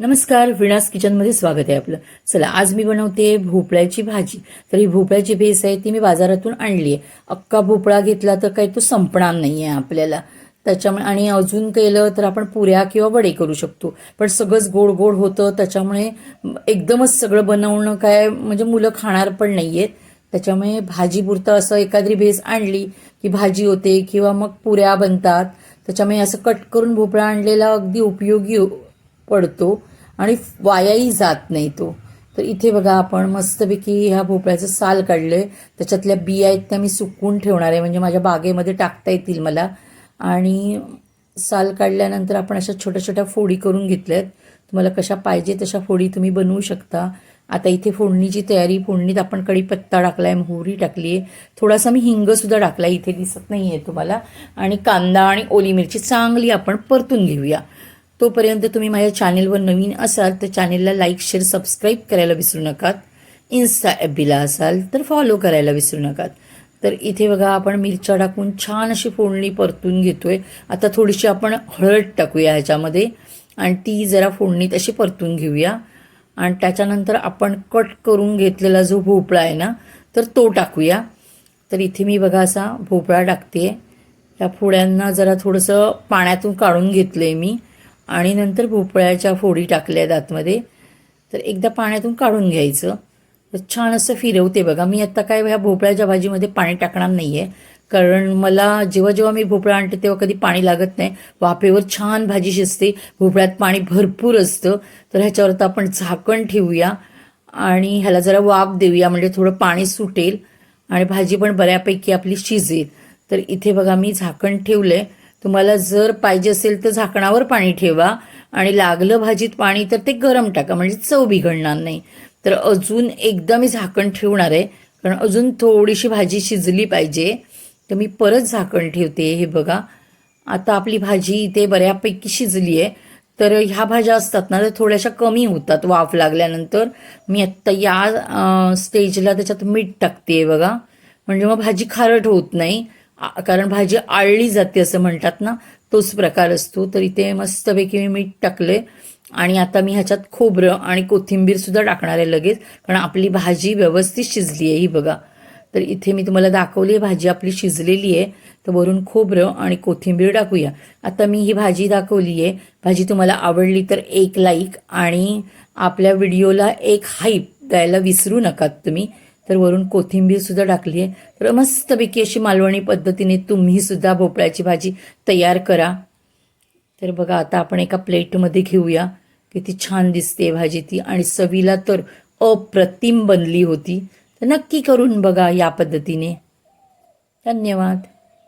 नमस्कार, विनास किचनमध्ये स्वागत आहे आपलं. चला, आज मी बनवते भोपळ्याची भाजी. तर ही भोपळ्याची भेस आहे ती मी बाजारातून आणली आहे. अख्खा भोपळा घेतला तर काही तो संपणार नाही आहे आपल्याला. त्याच्यामुळे आणि अजून केलं तर आपण पुऱ्या किंवा वडे करू शकतो. पण सगळंच गोड गोड होतं, त्याच्यामुळे एकदमच सगळं बनवणं काय म्हणजे मुलं खाणार पण नाही आहेत. त्याच्यामुळे भाजीपुरतं असं एखादी भेस आणली की भाजी होते किंवा मग पुऱ्या बनतात. त्याच्यामुळे असं कट करून भोपळा आणलेला अगदी उपयोगी पडतो आणि वायाही जात नाही तो. तर इथे बघा, आपण मस्तपैकी ह्या भोपळ्याचं साल काढलंय. त्याच्यातल्या बिया आहेत त्या मी सुकवून ठेवणार आहे, म्हणजे माझ्या बागेमध्ये टाकता येतील मला. आणि साल काढल्यानंतर आपण अशा छोट्या छोट्या फोडी करून घेतल्यात. तुम्हाला कशा पाहिजे तशा फोडी तुम्ही बनवू शकता. आता इथे फोडणीची तयारी. फोडणीत आपण कढीपत्ता टाकलाय, मोहरी टाकली आहे, थोडासा मी हिंगसुद्धा टाकलाय, इथे दिसत नाही आहे तुम्हाला. आणि कांदा आणि ओली मिरची चांगली आपण परतून घेऊया. तोपर्यंत तुम्ही माझ्या चॅनेलवर नवीन असाल तर चॅनेलला लाईक, शेअर, सबस्क्राईब करायला विसरू नका. इन्स्टा FBला असाल तर फॉलो करायला विसरू नका. तर इथे बघा, आपण मिरच्या टाकून छान अशी फोडणी परतून घेतोय. आता थोडीशी आपण हळद टाकूया ह्याच्यामध्ये आणि ती जरा फोडणीत अशी परतून घेऊया. आणि त्याच्यानंतर आपण कट करून घेतलेला जो भोपळा आहे ना, तर तो टाकूया. तर इथे मी बघा असा भोपळा टाकते. त्या फोड्यांना जरा थोडंसं पाण्यातून काढून घेतलं आहे मी आणि नंतर भोपळ्याच्या फोडी टाकल्या आहेत आतमध्ये. तर एकदा पाण्यातून काढून घ्यायचं. तर छान असं फिरवते बघा. मी आत्ता काय ह्या भोपळ्याच्या भाजीमध्ये पाणी टाकणार नाही आहे, कारण मला जेव्हा जेव्हा मी भोपळा आणते तेव्हा कधी पाणी लागत नाही. वाफेवर छान भाजी शिजते. भोपळ्यात पाणी भरपूर असतं. तर ह्याच्यावर तर आपण झाकण ठेवूया आणि ह्याला जरा वाफ देऊया, म्हणजे थोडं पाणी सुटेल आणि भाजी पण बऱ्यापैकी आपली शिजेल. तर इथे बघा, मी झाकण ठेवलंय. तुम्हाला जर पाहिजे असेल तर झाकणावर पाणी ठेवा आणि लागलं भाजीत पाणी तर ते गरम टाका, म्हणजे चव बिघडणार नाही. तर अजून एकदा मी झाकण ठेवणार आहे, कारण अजून थोडीशी भाजी शिजली पाहिजे. तर मी परत झाकण ठेवते. हे बघा, आता आपली भाजी इथे बऱ्यापैकी शिजली आहे. तर ह्या भाज्या असतात ना, तर थोड्याशा कमी होतात वाफ लागल्यानंतर. मी आत्ता या स्टेजला त्याच्यात मीठ टाकते बघा, म्हणजे मग भाजी खारट होत नाही. कारण भाजी आळली जाते असं म्हणतात ना, तोच प्रकार असतो. तर इथे मस्तपैकी मी मीठ टाकले आणि आता मी ह्याच्यात खोबरं आणि कोथिंबीर सुद्धा टाकणार आहे लगेच, कारण आपली भाजी व्यवस्थित शिजली आहे ही बघा. तर इथे मी तुम्हाला दाखवली आहे भाजी आपली शिजलेली आहे. तर वरून खोबरं आणि कोथिंबीर टाकूया. आता मी ही भाजी दाखवली आहे. भाजी तुम्हाला आवडली तर एक लाईक आणि आपल्या व्हिडिओला एक हाईप द्यायला विसरू नका तुम्ही. तर वरून कोथिंबीर सुद्धा टाकली आहे. तर मस्तपैकी अशी मालवणी पद्धतीने तुम्ही सुद्धा भोपळ्याची भाजी तयार करा. तर बघा, आता आपण एका प्लेटमध्ये घेऊया. किती छान दिसते भाजी ती आणि चवीला तर अप्रतिम बनली होती. तर नक्की करून बघा या पद्धतीने. धन्यवाद.